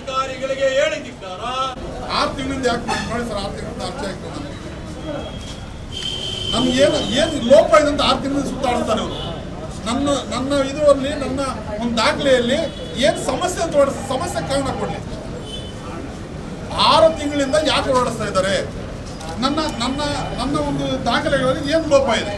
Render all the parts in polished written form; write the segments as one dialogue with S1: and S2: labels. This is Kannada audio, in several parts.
S1: ಅಧಿಕಾರಿಗಳಿಗೆ ಹೇಳಿದಿದ್ದಾರ
S2: 6 ತಿಂಗಳಿಂದ ಯಾಕೆ ಮಾಡಿ ಸರ್? 6 ತಿಂಗಳಿಂದ ಅರ್ಜಿ ಹಾಕ್ತಾರೆ ನಮ್ಗೆ ಏನು ಲೋಪ ಇದೆ ಅಂತ 6 ತಿಂಗಳಿಂದ ಸುತ್ತಾಡ್ತಾರೆ ಅವರು. ನನ್ನ ಇದರಲ್ಲಿ ನನ್ನ ಒಂದು ದಾಖಲೆಯಲ್ಲಿ ಏನು ಸಮಸ್ಯೆ ಅಂತ ಸಮಸ್ಯೆ ಕಾರಣ ಕೊಡಲಿ. 6 ತಿಂಗಳಿಂದ ಯಾಕೆ ಓಡಿಸ್ತಾ ಇದ್ದಾರೆ? ನನ್ನ ಒಂದು ದಾಖಲೆಗಳಲ್ಲಿ ಏನು ಲೋಪ ಇದೆ?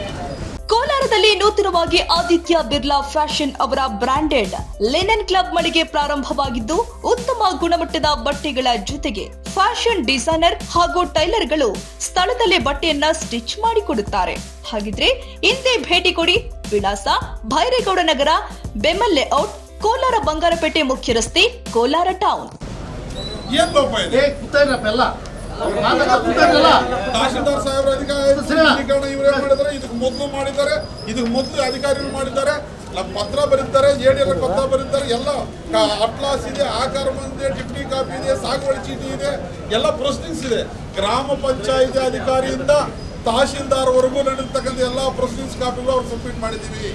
S3: ಕೋಲಾರದಲ್ಲಿ ನೂತನವಾಗಿ ಆದಿತ್ಯ ಬಿರ್ಲಾ ಫ್ಯಾಷನ್ ಅವರ ಬ್ರಾಂಡೆಡ್ ಲಿನೆನ್ ಕ್ಲಬ್ ಮಳಿಗೆ ಪ್ರಾರಂಭವಾಗಿದ್ದು, ಉತ್ತಮ ಗುಣಮಟ್ಟದ ಬಟ್ಟೆಗಳ ಜೊತೆಗೆ ಫ್ಯಾಷನ್ ಡಿಸೈನರ್ ಹಾಗೂ ಟೈಲರ್ಗಳು ಸ್ಥಳದಲ್ಲೇ ಬಟ್ಟೆಯನ್ನ ಸ್ಟಿಚ್ ಮಾಡಿಕೊಡುತ್ತಾರೆ. ಹಾಗಿದ್ರೆ ಹಿಂದೆ ಭೇಟಿ ಕೊಡಿ. ವಿಳಾಸ ಭೈರೇಗೌಡ ನಗರ, ಬೆಮ್ಮಲ್ ಲೇಔಟ್, ಕೋಲಾರ ಬಂಗಾರಪೇಟೆ ಮುಖ್ಯ ರಸ್ತೆ, ಕೋಲಾರ ಟೌನ್.
S2: ಏನ್ ಲೋಪ ಇದೆ? ತಹಶೀಲ್ದಾರ್ ಸಾಹೇಬ್ರ ಅಧಿಕಾರಿ ಇವರೇ ಮಾಡಿದ್ದಾರೆ. ಇದಕ್ಕೆ ಮೊದಲು ಅಧಿಕಾರಿಗಳು ಮಾಡಿದ್ದಾರೆ. ಪತ್ರ ಬರೀತಾರೆ, ADL ಪತ್ರ ಬರೀತಾರೆ. ಎಲ್ಲ ಅಟ್ಲಾಸ್ ಇದೆ, ಆಕಾರ ಬಂದಿದೆ, ಟಿಪ್ಪಣಿ ಕಾಪಿ ಇದೆ, ಸಾಗುವಳಿ ಚೀಟಿ ಇದೆ, ಎಲ್ಲ ಪ್ರೊಸೀಡಿಂಗ್ಸ್ ಇದೆ. ಗ್ರಾಮ ಪಂಚಾಯಿತಿ ಅಧಿಕಾರಿಯಿಂದ ತಹಶೀಲ್ದಾರ್ ವರೆಗೂ ನಡೆದಿರ್ತಕ್ಕಂಥ ಎಲ್ಲ ಪ್ರೊಸೀಡಿಂಗ್ಸ್ ಕಾಪಿಗಳು ಅವ್ರು ಸಬ್ಮಿಟ್ ಮಾಡಿದ್ದೀವಿ.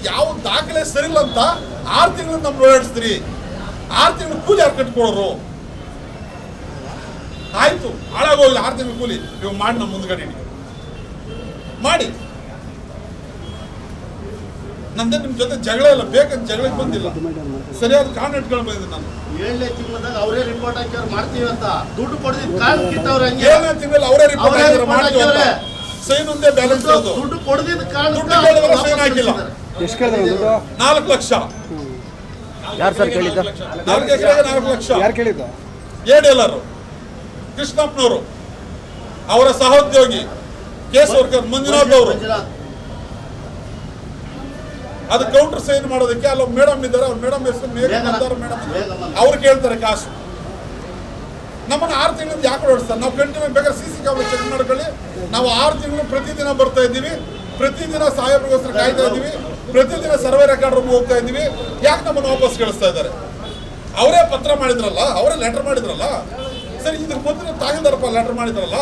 S2: ಯಾವ ದಾಖಲೆ ಸರಿಲ್ಲ ಅಂತ 6 ತಿಂಗಳು ನಮ್ಗೆ ಓಡಾಡಿಸ್ತೀರಿ. 6 ತಿಂಗಳು ಕೂಲಿ ಯಾರು ಕಟ್ಕೊಡೋರು? ಆಯ್ತು, ಹಾಳಾಗೋಗಿಲ್ಲ 6 ತಿಂಗಳು ಕೂಲಿ. ಇವಾಗ ಮಾಡಿ ನಮ್ಮ ಮುಂದ್ಗಡೆ ಮಾಡಿ. ನಂದೇ ನಿಮ್ಮ ಜೊತೆ ಜಗಳ ಇಲ್ಲ, ಬೇಕಂತ ಜಗಳಕ್ಕೆ ಬಂದಿಲ್ಲ. ಸರಿಯಾದ ಕಾರಣ ಇಟ್ಕೊಂಡು ಬಂದಿದ್ದೆ ನಾನು.
S4: 7ನೇ ತಿಂಗಳದಾಗ ಅವರೇ ರಿಪೋರ್ಟ್ ಹಾಕಿ ಮಾಡ್ತೀವಿ ಅಂತ ದುಡ್ಡು ಕೊಡ್ದಿದ್ದು ಕಾರಣಕ್ಕಿತ್ತವ್ರೆ.
S2: 7ನೇ ತಿಂಗಳಲ್ಲಿ ಅವರೇ ರಿಪೋರ್ಟ್ ಮಾಡ್ತೀವಿ ಅಂತ ಸೈನ್ ಒಂದೇ ಬ್ಯಾಲೆನ್ಸ್ ಅದು.
S4: ದುಡ್ಡು ಕೊಡ್ದಿದ್ದು
S2: ದುಡ್ಡು ಸೈನ್ ಹಾಕಿಲ್ಲ.
S5: ಎಷ್ಟು ಕೇಳಿದ್ರು?
S2: 4 ಲಕ್ಷ.
S5: ಯಾರು ಸರ್ ಕೇಳಿದ್ದ?
S2: 4 ಎಕರೆಗೆ 4 ಲಕ್ಷ.
S5: ಯಾರು ಕೇಳಿದ್ದು?
S2: ADL ಕೃಷ್ಣಪ್ಪನವರು, ಅವರ ಸಹೋದ್ಯೋಗಿ ಕೇಸ್ ವರ್ಕರ್ ಮಂಜುನಾಥ್ ಅವರು. ಅದು ಕೌಂಟರ್ ಸೈನ್ ಮಾಡೋದಕ್ಕೆ ಅಲ್ಲೊಬ್ಬ ಮೇಡಮ್ ಇದ್ದಾರೆ. ಅವ್ರ ಮೇಡಮ್ ಹೆಸರು ಮೇಡಮ್ ಅವ್ರು ಕೇಳ್ತಾರೆ ಕಾಸು. ನಮ್ಮನ್ನು 6 ತಿಂಗಳಿಂದ ಯಾಕೆ ಓಡಿಸ್ತಾರೆ? ನಾವು ಕಂಟಿನ್ಯೂ ಬೇಕಾದ್ರೆ CC ಕ್ಯಾಮೆರಾ ಚೆಕ್ ಮಾಡ್ಕೊಳ್ಳಿ. ನಾವು 6 ತಿಂಗಳು ಪ್ರತಿದಿನ ಬರ್ತಾ ಇದ್ದೀವಿ, ಪ್ರತಿದಿನ ಸಾಹೇಬ್ರಿಗೋಸ್ಕರ ಕಾಯ್ತಾ ಇದ್ದೀವಿ, ಪ್ರತಿದಿನ ಸರ್ವೆ ರೆಕಾರ್ಡ್ ರೂಮ್ ಹೋಗ್ತಾ ಇದ್ದೀವಿ. ಯಾಕೆ ನಮ್ಮನ್ನು ವಾಪಸ್ ಕಳಿಸ್ತಾ ಇದ್ದಾರೆ? ಅವರೇ ಪತ್ರ ಮಾಡಿದ್ರಲ್ಲ, ಅವರೇ ಲೆಟರ್ ಮಾಡಿದ್ರಲ್ಲ. ಸರಿ, ಇದಕ್ಕೆ ಮೊದಲು ತಹಶೀಲ್ದಾರಪ್ಪ ಲೆಟರ್ ಮಾಡಿದ್ರಲ್ಲ.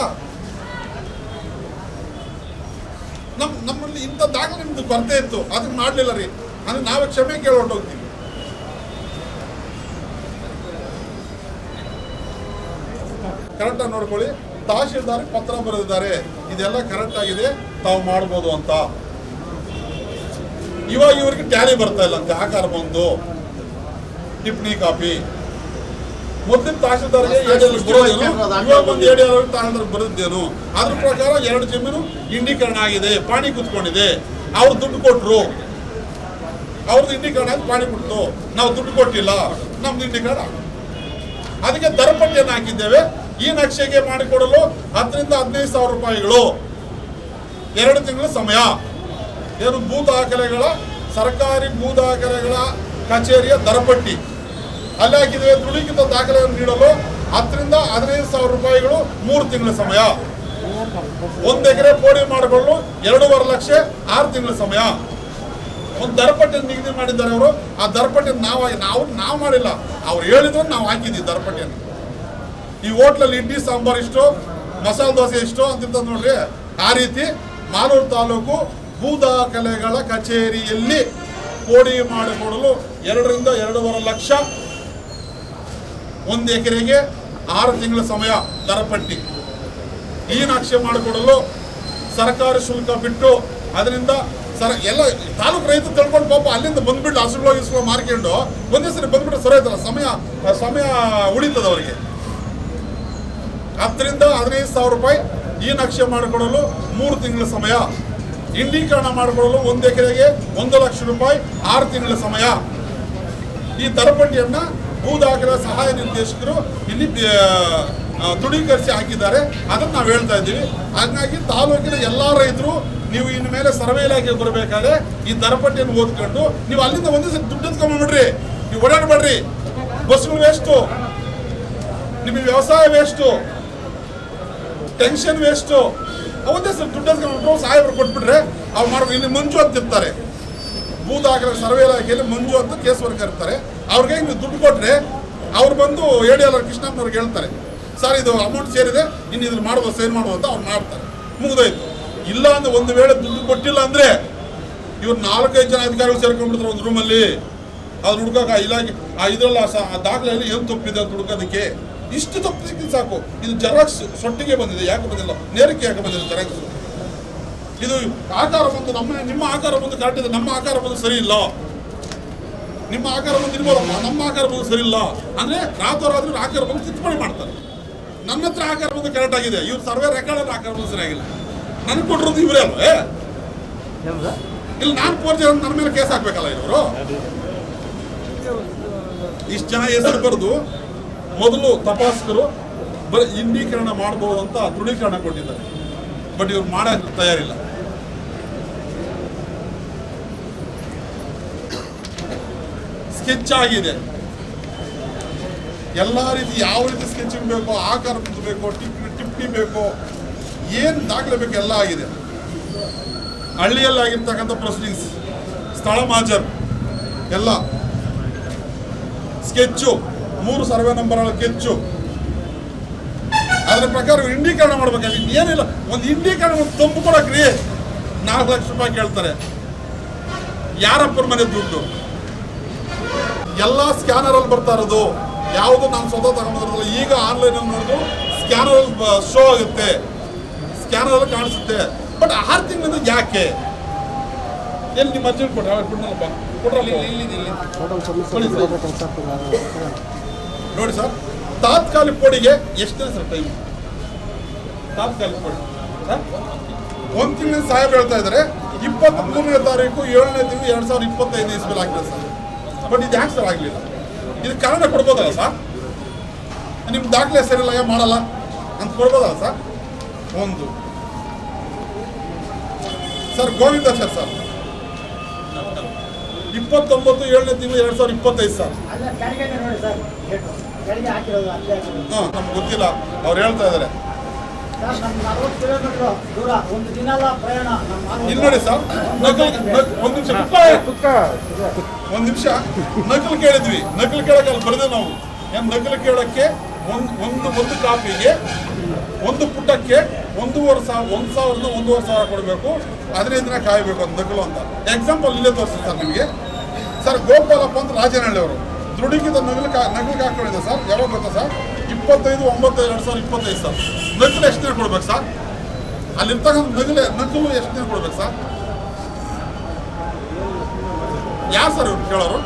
S2: ನಮ್ಮಲ್ಲಿ ಇಂಥ ದಾಖಲೆ ನಿಮ್ದು ಕೊರತೆ ಇತ್ತು, ಅದಕ್ಕೆ ಮಾಡಲಿಲ್ಲ ರೀ. ಅಂದ್ರೆ ನಾವೇ ಕ್ಷಮೆ ಕೇಳೋಟ್ಟು ಹೋಗ್ತೀವಿ. ಕರೆಕ್ಟಾಗಿ ನೋಡ್ಕೊಳ್ಳಿ. ತಹಶೀಲ್ದಾರ್ ಪತ್ರ ಬರೆದಿದ್ದಾರೆ, ಇದೆಲ್ಲ ಕರೆಕ್ಟ್ ಆಗಿದೆ, ತಾವು ಮಾಡ್ಬೋದು ಅಂತ. ಇವಾಗ ಇವ್ರಿಗೆ ಟ್ಯಾಲಿ ಬರ್ತಾ ಇಲ್ಲ ಅಂತ, ಆಕಾರ ಬಂದು ಟಿಪ್ಪಣಿ ಕಾಪಿ. ಮೊದಲಿನ ತಹಶೀಲ್ದಾರ್ಗೆ ADL ಬರೋದೇನು, ಇವಾಗ ಒಂದು ADL ತಹಶೀಲ್ದಾರ್ ಬರೆದಿದ್ದೇನು. ಅದ್ರ ಪ್ರಕಾರ 2 ಜಮೀನು ಇಂಡೀಕರಣ ಆಗಿದೆ, ಪಾಣಿ ಕುತ್ಕೊಂಡಿದೆ. ಅವ್ರು ದುಡ್ಡು ಕೊಟ್ಟರು, ಅವ್ರದ್ದು ಇಂಡೀಕರಣ ಆಗಿ ಪಾಣಿ ಕೊಟ್ಟು ನಾವು ದುಡ್ಡು ಕೊಟ್ಟಿಲ್ಲ, ನಮ್ದು ಇಂಡೀಕರಣ. ಅದಕ್ಕೆ ದರಪಟ್ಟಿಯನ್ನು ಹಾಕಿದ್ದೇವೆ. ಈ ನಕ್ಷೆಗೆ ಮಾಡಿಕೊಡಲು 10 ರಿಂದ 15 ಸಾವಿರ ರೂಪಾಯಿಗಳು. 2 ತಿಂಗಳ ಸಮಯ. ಏನು ಭೂ ದಾಖಲೆಗಳ, ಸರ್ಕಾರಿ ಭೂ ದಾಖಲೆಗಳ ಕಚೇರಿಯ ದರಪಟ್ಟಿ ಅಲ್ಲಿ ಹಾಕಿದ್ದೇವೆ. ದೃಢೀಕೃತ ದಾಖಲೆಯನ್ನು ನೀಡಲು 10 ರಿಂದ 15 ಸಾವಿರ ರೂಪಾಯಿಗಳು. 3 ತಿಂಗಳ ಸಮಯ. 1 ಎಕರೆ ಪೋಡಿ ಮಾಡಿಕೊಳ್ಳಲು 2.5 ಲಕ್ಷ. 6 ತಿಂಗಳ ಸಮಯ. ಒಂದು ದರಪಟ್ಟಿಯನ್ನು ನಿಗದಿ ಮಾಡಿದ್ದಾರೆ ಅವರು. ಆ ದರಪಟ್ಟಿಯನ್ನು ನಾವು ಮಾಡಿಲ್ಲ, ಅವ್ರು ಹೇಳಿದ್ರು ನಾವು ಹಾಕಿದ್ದೀವಿ ದರಪಟ್ಟಿಯನ್ನು. ಈ ಹೋಟ್ಲಲ್ಲಿ ಇಡ್ಲಿ ಸಾಂಬಾರ್ ಇಷ್ಟು, ಮಸಾಲೆ ದೋಸೆ ಇಷ್ಟು ಅಂತಿಂತ ನೋಡ್ರಿ. ಆ ರೀತಿ ಮಾಲೂರು ತಾಲೂಕು ಭೂ ದಾಖಲೆಗಳ ಕಚೇರಿಯಲ್ಲಿ ಪೋಡಿ ಮಾಡಿಕೊಡಲು 2 ರಿಂದ 2.5 ಲಕ್ಷ. 1 ಎಕರೆಗೆ 6 ತಿಂಗಳ ಸಮಯ ದರಪಟ್ಟಿ. ಈ ನಕ್ಷೆ ಮಾಡಿಕೊಡಲು ಸರ್ಕಾರಿ ಶುಲ್ಕ ಬಿಟ್ಟು ಅದರಿಂದ ಎಲ್ಲ ತಾಲೂಕು ರೈತರು ತಿಳ್ಕೊಂಡು ಪಾಪ ಅಲ್ಲಿಂದ ಬಂದ್ಬಿಟ್ಟು ಹಸುಗಳು ಮಾರ್ಕೊಂಡು ಒಂದೇ ಸರಿ ಬಂದ್ಬಿಟ್ಟು ಸರಿ ಆಯ್ತಲ್ಲ, ಸಮಯ ಉಳಿತದ ಅವರಿಗೆ. 10 ರಿಂದ 15 ಸಾವಿರ ರೂಪಾಯಿ ಈ ನಕ್ಷೆ ಮಾಡಿಕೊಡಲು 3 ತಿಂಗಳ ಸಮಯ. ಇಂಡೀಕರಣ ಮಾಡಿಕೊಳ್ಳಲು 1 ಎಕರೆಗೆ 1 ಲಕ್ಷ ರೂಪಾಯಿ. 6 ತಿಂಗಳ ಸಮಯ. ಈ ದರಪಟ್ಟಿಯನ್ನ ಭೂ ದಾಖಲೆ ಸಹಾಯ ನಿರ್ದೇಶಕರು ಇಲ್ಲಿ ದೃಢೀಕರಿಸಿ ಹಾಕಿದ್ದಾರೆ. ಅದನ್ನು ನಾವು ಹೇಳ್ತಾ ಇದ್ದೀವಿ. ಹಾಗಾಗಿ ತಾಲೂಕಿನ ಎಲ್ಲ ರೈತರು ನೀವು ಇನ್ನು ಮೇಲೆ ಸರ್ವೆ ಇಲಾಖೆಗೆ ಬರಬೇಕಾದ್ರೆ ಈ ದರಪಟ್ಟಿಯನ್ನು ಓದ್ಕೊಂಡು ನೀವು ಅಲ್ಲಿಂದ ಒಂದೇ ಸರಿ ದುಡ್ಡು ಎತ್ಕೊಂಡ್ಬಿಡ್ರಿ. ನೀವು ಓಡಾಡಬೇಡ್ರಿ. ಬಸ್ಗಳು ವೇಸ್ಟು, ನಿಮಗೆ ವ್ಯವಸಾಯ ವೇಸ್ಟು, ಟೆನ್ಷನ್ ವೇಸ್ಟು. ಒಂದೇ ಸರಿ ದುಡ್ಡು ಎತ್ಕೊಂಡ್ಬಿಟ್ಟು ಸಾಹೇಬರು ಕೊಟ್ಬಿಟ್ರೆ ಅವ್ರು ಮಾಡ್ಬೇಕು. ಇಲ್ಲಿ ಮಂಜು ಅಂತಿರ್ತಾರೆ ಭೂ ದಾಖಲೆ ಸರ್ವೆ ಇಲಾಖೆಯಲ್ಲಿ, ಮಂಜು ಅಂತ ಕೇಸ್ ವರ್ಕರ್ ಇರ್ತಾರೆ. ಅವ್ರಿಗೆ ನೀವು ದುಡ್ಡು ಕೊಟ್ಟರೆ ಅವ್ರು ಬಂದು ADL ಕೃಷ್ಣಪ್ಪನವ್ರಿಗೆ ಹೇಳ್ತಾರೆ, ಸರ್ ಇದು ಅಮೌಂಟ್ ಸೇರಿದೆ, ಇನ್ನು ಇದ್ರ ಮಾಡ್ಬೋದು, ಸೈನ್ ಮಾಡ್ಬೋದು ಅಂತ ಅವ್ರು ಮಾಡ್ತಾರೆ. ಮುಗಿದೋಯ್ತು. ಇಲ್ಲ ಅಂದ್ರೆ ಒಂದು ವೇಳೆ ದುಡ್ಡು ಕೊಟ್ಟಿಲ್ಲ ಅಂದರೆ ಇವ್ರು 4-5 ಜನ ಅಧಿಕಾರಿಗಳು ಸೇರ್ಕೊಂಡ್ಬಿಡ್ತಾರೆ ಒಂದು ರೂಮಲ್ಲಿ. ಅದು ಹುಡುಕಾಗ ಇಲಾಖೆ ಇದರಲ್ಲ ದಾಖಲೆಯಲ್ಲಿ ಏನು ತಪ್ಪಿದೆ ಅಂತ ಹುಡುಕೋದಕ್ಕೆ ಇಷ್ಟು ತಪ್ಪು ಸಿಕ್ಕಿದ್ದು ಸಾಕು. ಇದು ಜೆರಾಕ್ಸ್ ಸೊಟ್ಟಿಗೆ ಬಂದಿದೆ, ಯಾಕೆ ಬಂದಿಲ್ಲ? ನೇರಕ್ಕೆ ಯಾಕೆ ಬಂದಿದೆ ಜೆರಾಕ್ಸ್? ಇದು ಆಕಾರ ಬಂದು ನಿಮ್ಮ ಆಕಾರ ಬಂದು ಕರೆಕ್ಟ್ ಇದೆ, ನಮ್ಮ ಆಕಾರ ಬಂದು ಸರಿ ಇಲ್ಲ. ನಿಮ್ಮ ಆಕಾರ ಬಂದು ಇರ್ಬೋದಮ್ಮ, ನಮ್ಮ ಆಕಾರ ಬಂದು ಸರಿ ಇಲ್ಲ ಅಂದರೆ ರಾತ್ರೋರಾತ್ರಿ ಆಕಾರ ಬಂದು ತಿದ್ದುಪಡಿ ಮಾಡ್ತಾರೆ. ನನ್ನ ಹತ್ರ ಆಕಾರ ಬಂದು ಕರೆಕ್ಟ್ ಆಗಿದೆ, ಇವ್ರು ಸರ್ವೆ ರೆಕಾರ್ಡಲ್ಲಿ ಆಕಾರ ಬಂದು ಸರಿಯಾಗಿಲ್ಲ. ನನಗೆ ಕೊಟ್ಟಿರೋದು ಇವರೇ ಅಲ್ವೇ? ಇಲ್ಲಿ ನಾನು ಪೋರ್ಜಿ ನನ್ನ ಮೇಲೆ ಕೇಸ್ ಹಾಕ್ಬೇಕಲ್ಲ ಇವರು. ಇಷ್ಟು ಜನ ಹೆಸರು ಬರೆದು ಮೊದಲು ತಪಾಸಕರು ಬರೀ ಇಂಡೀಕರಣ ಮಾಡ್ಬೋದು ಅಂತ ದೃಢೀಕರಣ ಕೊಟ್ಟಿದ್ದಾರೆ. ಬಟ್ ಇವ್ರು ಮಾಡೋಕ್ಕೆ ತಯಾರಿಲ್ಲ. ಸ್ಕೆಚ್ ಆಗಿದೆ, ಎಲ್ಲ ರೀತಿ ಯಾವ ರೀತಿ ಸ್ಕೆಚಿಂಗ್ ಬೇಕೋ, ಆಕಾರ ಬೇಕು, ಟಿಪ್ಪಣಿ ಬೇಕು, ಏನು ದಾಖಲೆ ಬೇಕು ಎಲ್ಲ ಆಗಿದೆ. ಹಳ್ಳಿಯಲ್ಲಿ ಆಗಿರ್ತಕ್ಕಂಥ ಪ್ರೊಸೀಡಿಂಗ್ಸ್, ಸ್ಥಳ ಮಾಜರ್ ಎಲ್ಲ ಸ್ಕೆಚ್ಚು, 3 ಸರ್ವೆ ನಂಬರ್ಗಳ ಸ್ಕೆಚ್ಚು, ಅದರ ಪ್ರಕಾರ ಇಂಡೀಕರಣ ಮಾಡ್ಬೇಕಾಗಿ ಏನಿಲ್ಲ. ಒಂದು ಇಂಡೀಕರಣ ಒಂದು ತಂಪು ಕೊಡಕ್ರಿ 4 ಲಕ್ಷ ರೂಪಾಯಿ ಕೇಳ್ತಾರೆ. ಯಾರಪ್ಪರ ಮನೆ ದುಡ್ಡು? ಎಲ್ಲ ಸ್ಕ್ಯಾನರಲ್ಲಿ ಬರ್ತಾ ಇರೋದು, ಯಾವುದು ನಾನು ಸ್ವತಃ ತಗೊಂಡಿರೋದಿಲ್ಲ. ಈಗ ಆನ್ಲೈನಲ್ಲಿ ನೋಡಿದ್ರು ಸ್ಕ್ಯಾನರಲ್ಲಿ ಶೋ ಆಗುತ್ತೆ, ಸ್ಕ್ಯಾನರಲ್ಲಿ ಕಾಣಿಸುತ್ತೆ. ಬಟ್ 6 ತಿಂಗಳಿಂದ ಯಾಕೆ? ಎಲ್ಲಿ ನಿಮ್ಮ ಅರ್ಜಿ ಕೊಡ್ರಲ್ಲಪ್ಪ, ಕೊಡ್ರಲ್ಲಿ ನೋಡಿ ಸರ್. ತಾತ್ಕಾಲಿಕ ಪೋಡಿಗೆ ಎಷ್ಟು ಸರ್ ಟೈಮ್? ತಾತ್ಕಾಲಿಕ ಪೋಡಿ ಸರ್ 1 ತಿಂಗಳಿಂದ ಸಾಹೇಬ್ ಹೇಳ್ತಾ ಇದ್ದಾರೆ 23ನೇ ತಾರೀಕು 7ನೇ ತಿಂಗಳು 2025 ಇಸ್ವಿಲ್ ಆಗ್ತದೆ ಸರ್. ಬಟ್ ಇದು ಯಾಕೆ ಸರ್ ಆಗಲಿಲ್ಲ? ಇದು ಕಾರಣ ಕೊಡ್ಬೋದಲ್ಲ ಸರ್? ನಿಮ್ಮ ದಾಖಲೆ ಸರಿಯಿಲ್ಲ ಮಾಡಲ್ಲ ಅಂತ ಕೊಡ್ಬೋದಲ್ಲ ಸರ್? ಒಂದು ಸರ್ ಗೋವಿಂದಾಚಾರ್ ಸರ್ 29/7ನೇ ತಿಂಗಳು 2025 ಸರ್. ನಮ್ಗೆ ಗೊತ್ತಿಲ್ಲ, ಅವ್ರು ಹೇಳ್ತಾ ಇದ್ದಾರೆ. ಇಲ್ಲಿ ನೋಡಿ ಸರ್, ಒಂದು ನಿಮಿಷ ನಕಲು ಕೇಳಿದ್ವಿ. ನಕಲು ಕೇಳಕ್ಕೆ ಅಲ್ಲಿ ಬರೆದೆ ನಾವು. ಏನು ನಕಲು ಕೇಳಕ್ಕೆ ಒಂದು ಕಾಪಿಗೆ ಒಂದು ಪುಟಕ್ಕೆ 1,500 ಕೊಡಬೇಕು, 15 ದಿನ ಕಾಯಬೇಕು ಅಂತ ನಕಲು ಅಂತ. ಎಕ್ಸಾಂಪಲ್ ಇಲ್ಲೇ ತೋರಿಸ್ತೀನಿ ಸರ್ ನಿಮಗೆ. ಸರ್ ಗೋಪಾಲಪ್ಪ ಅಂತ ರಾಜನಹಳ್ಳಿ ಅವರು ದೃಢೀಕೃತ ನಕಲಿಗೆ ಹಾಕೊಂಡಿದ್ದೆ ಸರ್. ಯಾವಾಗ ಗೊತ್ತಾ ಸರ್? 25/9/2025 ಸರ್. ನಕಲು ಎಷ್ಟು ದಿನ ಕೊಡ್ಬೇಕು ಸರ್? ಅಲ್ಲಿರ್ತಕ್ಕಂಥ ನಕಲು ಎಷ್ಟು ದಿನ ಕೊಡ್ಬೇಕು ಸರ್? ಯಾರು ಸರ್ ಇವ್ರು ಕೇಳೋರು?